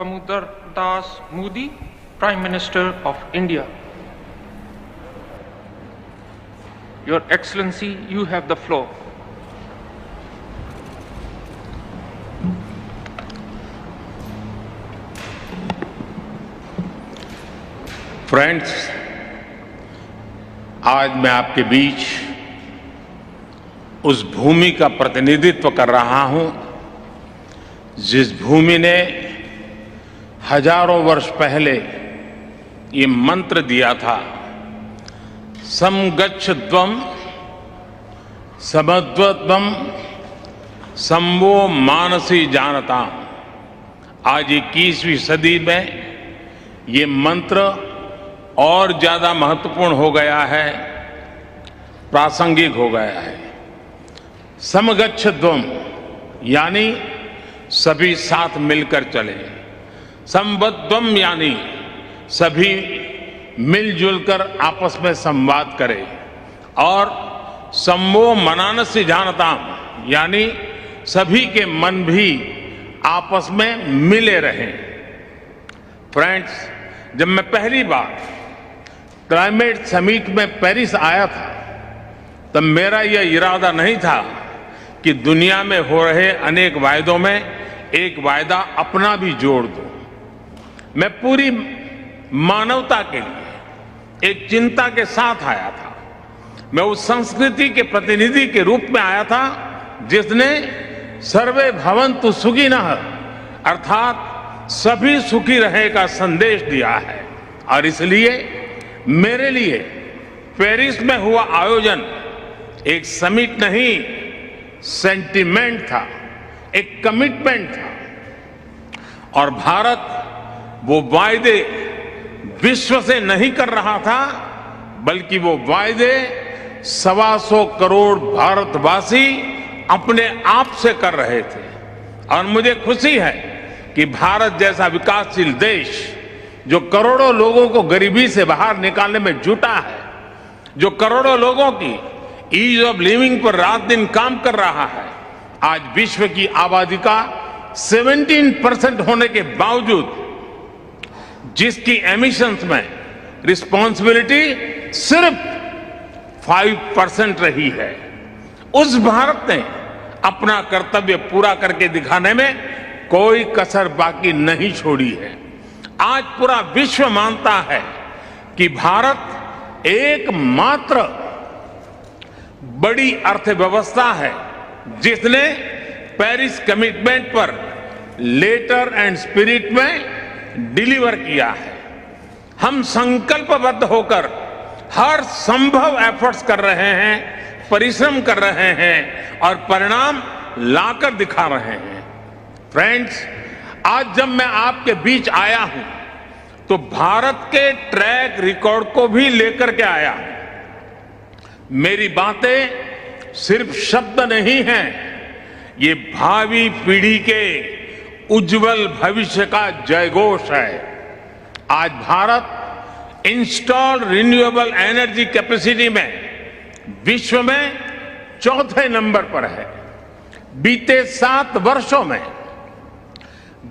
Damodar Das Modi, Prime Minister of India. Your Excellency, you have the floor. Friends, आज मैं आपके बीच उस भूमि का प्रतिनिधित्व कर रहा हूं जिस भूमि ने हजारों वर्ष पहले ये मंत्र दिया था, समगच्छध्वम समध्वत्वम संवो मानसी जानता। आज 21वीं सदी में ये मंत्र और ज्यादा महत्वपूर्ण हो गया है, प्रासंगिक हो गया है। समगच्छध्वम यानी सभी साथ मिलकर चले, संबद्धम यानी सभी मिलजुल कर आपस में संवाद करें, और संवो मनानसी जानता यानी सभी के मन भी आपस में मिले रहें। फ्रेंड्स, जब मैं पहली बार क्लाइमेट समिट में पेरिस आया था तब मेरा यह इरादा नहीं था कि दुनिया में हो रहे अनेक वायदों में एक वायदा अपना भी जोड़ दूं। मैं पूरी मानवता के लिए एक चिंता के साथ आया था। मैं उस संस्कृति के प्रतिनिधि के रूप में आया था जिसने सर्वे भवन्तु सुखिनः अर्थात सभी सुखी रहे का संदेश दिया है। और इसलिए मेरे लिए पेरिस में हुआ आयोजन एक समिट नहीं, सेंटिमेंट था, एक कमिटमेंट था। और भारत वो वायदे विश्व से नहीं कर रहा था, बल्कि वो वायदे 125 करोड़ भारतवासी अपने आप से कर रहे थे। और मुझे खुशी है कि भारत जैसा विकासशील देश जो करोड़ों लोगों को गरीबी से बाहर निकालने में जुटा है, जो करोड़ों लोगों की ईज ऑफ लिविंग पर रात दिन काम कर रहा है, आज विश्व की आबादी का 17% होने के बावजूद जिसकी एमिशंस में रिस्पॉन्सिबिलिटी सिर्फ 5% रही है, उस भारत ने अपना कर्तव्य पूरा करके दिखाने में कोई कसर बाकी नहीं छोड़ी है। आज पूरा विश्व मानता है कि भारत एकमात्र बड़ी अर्थव्यवस्था है जिसने पेरिस कमिटमेंट पर लेटर एंड स्पिरिट में डिलीवर किया है। हम संकल्पबद्ध होकर हर संभव एफर्ट्स कर रहे हैं, परिश्रम कर रहे हैं और परिणाम लाकर दिखा रहे हैं। फ्रेंड्स, आज जब मैं आपके बीच आया हूं तो भारत के ट्रैक रिकॉर्ड को भी लेकर के आया। मेरी बातें सिर्फ शब्द नहीं हैं, ये भावी पीढ़ी के उज्जवल भविष्य का जयघोष है। आज Bharat installed renewable energy capacity में विश्व में चौथे नंबर पर है। बीते 7 वर्षों में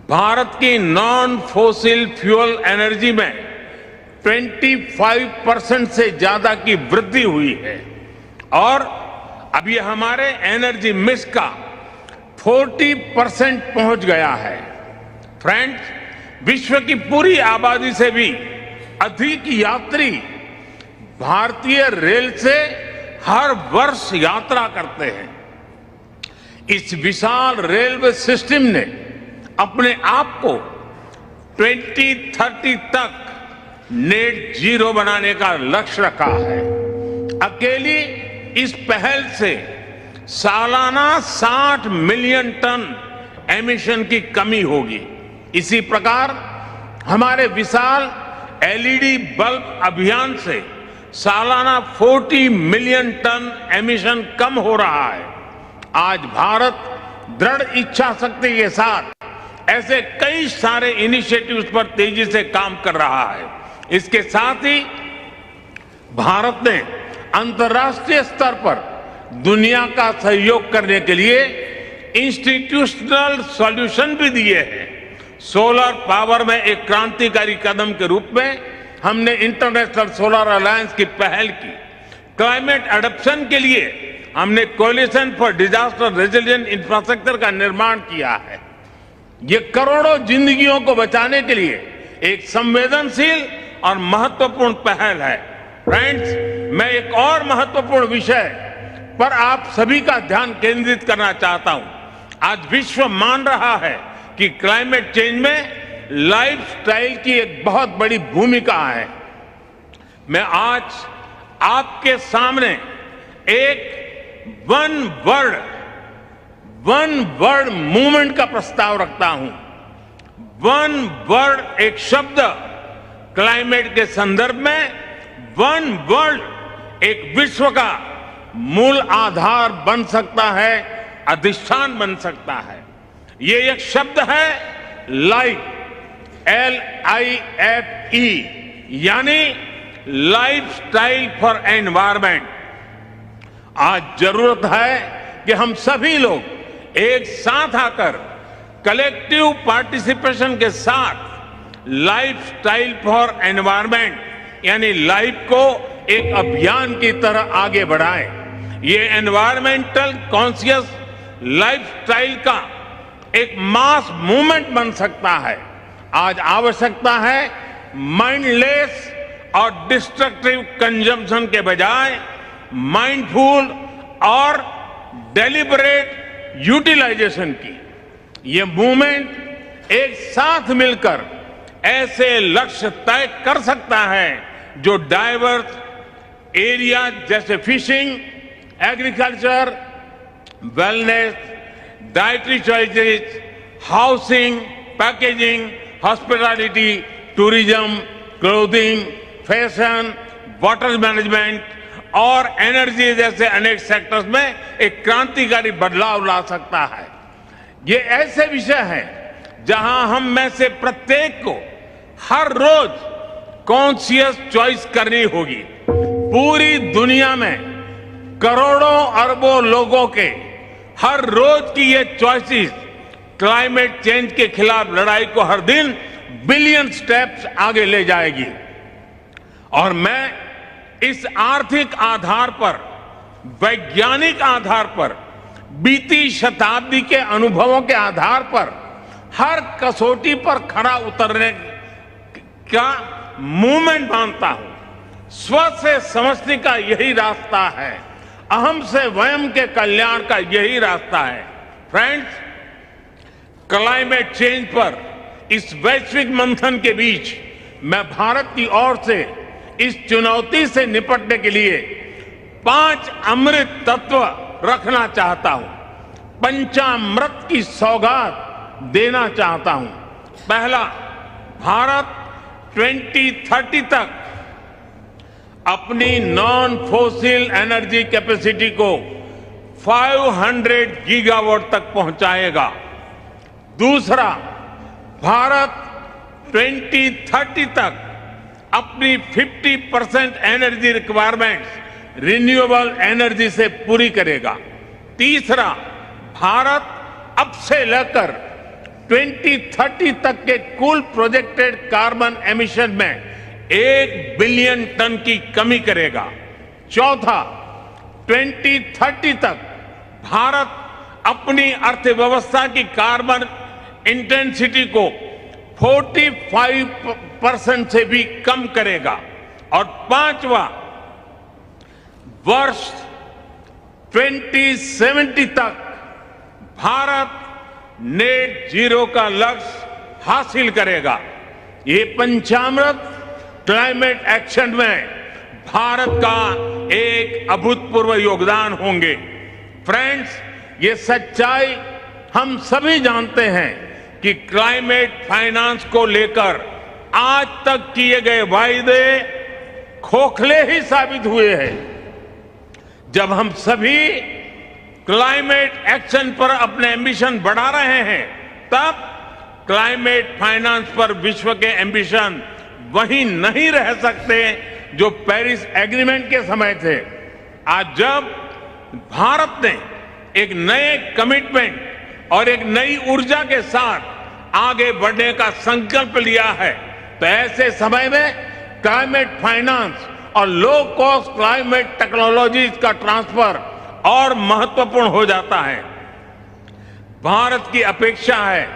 भारत की नॉन फोसिल फ्यूल एनर्जी में 25% से ज्यादा की वृद्धि हुई है, और अब ये हमारे एनर्जी मिक्स का 40% पहुंच गया है। फ्रेंड्स, विश्व की पूरी आबादी से भी अधिक यात्री भारतीय रेल से हर वर्ष यात्रा करते हैं। इस विशाल रेलवे सिस्टम ने अपने आप को 2030 तक नेट जीरो बनाने का लक्ष्य रखा है। अकेली इस पहल से सालाना 60 मिलियन टन एमिशन की कमी होगी। इसी प्रकार हमारे विशाल एलईडी बल्ब अभियान से सालाना 40 मिलियन टन एमिशन कम हो रहा है। आज भारत दृढ़ इच्छा शक्ति के साथ ऐसे कई सारे इनिशिएटिव्स पर तेजी से काम कर रहा है। इसके साथ ही भारत ने अंतर्राष्ट्रीय स्तर पर दुनिया का सहयोग करने के लिए इंस्टीट्यूशनल सॉल्यूशन भी दिए हैं। सोलर पावर में एक क्रांतिकारी कदम के रूप में हमने इंटरनेशनल सोलर अलायंस की पहल की। क्लाइमेट एडप्शन के लिए हमने coalition for disaster resilient infrastructure का निर्माण किया है। ये करोड़ों जिंदगियों को बचाने के लिए एक संवेदनशील और महत्वपूर्ण पहल है। फ्रेंड्स, मैं एक और महत्वपूर्ण विषय पर आप सभी का ध्यान केंद्रित करना चाहता हूं। आज विश्व मान रहा है कि क्लाइमेट चेंज में लाइफस्टाइल की एक बहुत बड़ी भूमिका है। मैं आज आपके सामने एक वन वर्ड मूवमेंट का प्रस्ताव रखता हूं। वन वर्ड एक शब्द क्लाइमेट के संदर्भ में वन वर्ल्ड एक विश्व का मूल आधार बन सकता है, अधिष्ठान बन सकता है। ये एक शब्द है लाइफ, LIFE, यानी लाइफस्टाइल फॉर एनवायरमेंट। आज जरूरत है कि हम सभी लोग एक साथ आकर कलेक्टिव पार्टिसिपेशन के साथ लाइफस्टाइल फॉर एनवायरमेंट यानी लाइफ को एक अभियान की तरह आगे बढ़ाएं। ये एनवायरमेंटल कॉन्शियस लाइफस्टाइल का एक मास मूवमेंट बन सकता है। आज आवश्यकता है माइंडलेस और डिस्ट्रक्टिव कंजम्पशन के बजाय माइंडफुल और डेलिबरेट यूटिलाइजेशन की। ये मूवमेंट एक साथ मिलकर ऐसे लक्ष्य तय कर सकता है जो डाइवर्स एरिया जैसे fishing, agriculture, wellness, dietary choices, housing, packaging, hospitality, tourism, clothing, fashion, water management और एनर्जी जैसे अनेक सेक्टर्स में एक क्रांतिकारी बदलाव ला सकता है। ये ऐसे विषय हैं जहां हम में से प्रत्येक को हर रोज कॉन्शियस चॉइस करनी होगी। पूरी दुनिया में करोड़ों अरबों लोगों के हर रोज की ये चॉइसेस क्लाइमेट चेंज के खिलाफ लड़ाई को हर दिन बिलियन स्टेप्स आगे ले जाएगी। और मैं इस आर्थिक आधार पर, वैज्ञानिक आधार पर, बीती शताब्दी के अनुभवों के आधार पर हर कसौटी पर खरा उतरने का मूवमेंट मानता हूं। स्व से समझने का यही रास्ता है, अहम से वयम के कल्याण का यही रास्ता है। फ्रेंड्स, क्लाइमेट चेंज पर इस वैश्विक मंथन के बीच मैं भारत की ओर से इस चुनौती से निपटने के लिए 5 अमृत तत्व रखना चाहता हूं, पंचामृत की सौगात देना चाहता हूं। पहला, भारत 2030 तक अपनी नॉन फोसिल एनर्जी कैपेसिटी को 500 गीगावाट तक पहुंचाएगा। दूसरा, भारत 2030 तक अपनी 50% एनर्जी रिक्वायरमेंट्स रिन्यूएबल एनर्जी से पूरी करेगा। तीसरा, भारत अब से लेकर 2030 तक के कुल प्रोजेक्टेड कार्बन एमिशन में 1 बिलियन टन की कमी करेगा। चौथा, 2030 तक भारत अपनी अर्थव्यवस्था की कार्बन इंटेंसिटी को 45% से भी कम करेगा। और पांचवा, वर्ष 2070 तक भारत नेट जीरो का लक्ष्य हासिल करेगा। ये पंचामृत क्लाइमेट एक्शन में भारत का एक अभूतपूर्व योगदान होंगे। फ्रेंड्स, ये सच्चाई हम सभी जानते हैं कि क्लाइमेट फाइनेंस को लेकर आज तक किए गए वायदे खोखले ही साबित हुए हैं। जब हम सभी क्लाइमेट एक्शन पर अपने एम्बिशन बढ़ा रहे हैं, तब क्लाइमेट फाइनेंस पर विश्व के एम्बिशन वहीं नहीं रह सकते जो पेरिस एग्रीमेंट के समय थे। आज जब भारत ने एक नए कमिटमेंट और एक नई ऊर्जा के साथ आगे बढ़ने का संकल्प लिया है, तो ऐसे समय में क्लाइमेट फाइनेंस और लो कॉस्ट क्लाइमेट टेक्नोलॉजीज का ट्रांसफर और महत्वपूर्ण हो जाता है। भारत की अपेक्षा है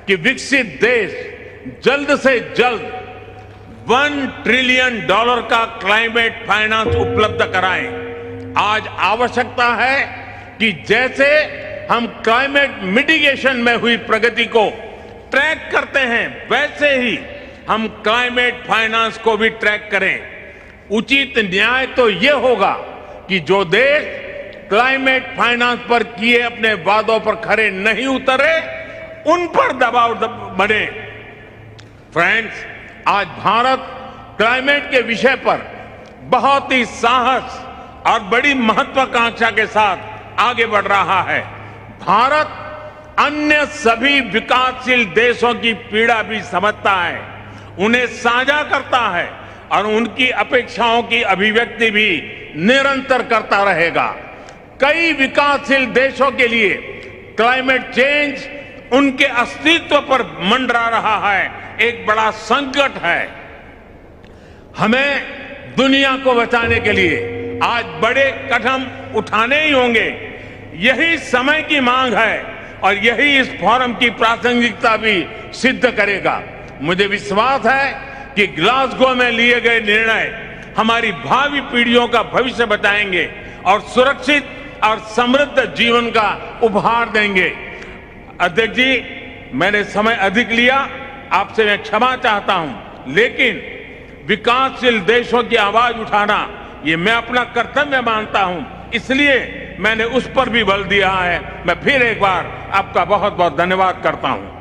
कि विकसित देश जल्द से जल्द $1 ट्रिलियन का क्लाइमेट फाइनेंस उपलब्ध कराएं। आज आवश्यकता है कि जैसे हम क्लाइमेट मिटिगेशन में हुई प्रगति को ट्रैक करते हैं, वैसे ही हम क्लाइमेट फाइनेंस को भी ट्रैक करें। उचित न्याय तो ये होगा कि जो देश क्लाइमेट फाइनेंस पर किए अपने वादों पर खरे नहीं उतरे, उन पर दबाव बने। फ्रेंड्स, आज भारत क्लाइमेट के विषय पर बहुत ही साहस और बड़ी महत्वाकांक्षा के साथ आगे बढ़ रहा है। भारत अन्य सभी विकासशील देशों की पीड़ा भी समझता है, उन्हें साझा करता है और उनकी अपेक्षाओं की अभिव्यक्ति भी निरंतर करता रहेगा। कई विकासशील देशों के लिए क्लाइमेट चेंज उनके अस्तित्व पर मंडरा रहा है, एक बड़ा संकट है। हमें दुनिया को बचाने के लिए आज बड़े कदम उठाने ही होंगे। यही समय की मांग है और यही इस फोरम की प्रासंगिकता भी सिद्ध करेगा। मुझे विश्वास है कि ग्लासगो में लिए गए निर्णय हमारी भावी पीढ़ियों का भविष्य बचाएंगे और सुरक्षित और समृद्ध जीवन का उपहार देंगे। अध्यक्ष जी, मैंने समय अधिक लिया, आपसे मैं क्षमा चाहता हूं, लेकिन विकासशील देशों की आवाज उठाना ये मैं अपना कर्तव्य मानता हूं, इसलिए मैंने उस पर भी बल दिया है। मैं फिर एक बार आपका बहुत बहुत धन्यवाद करता हूं।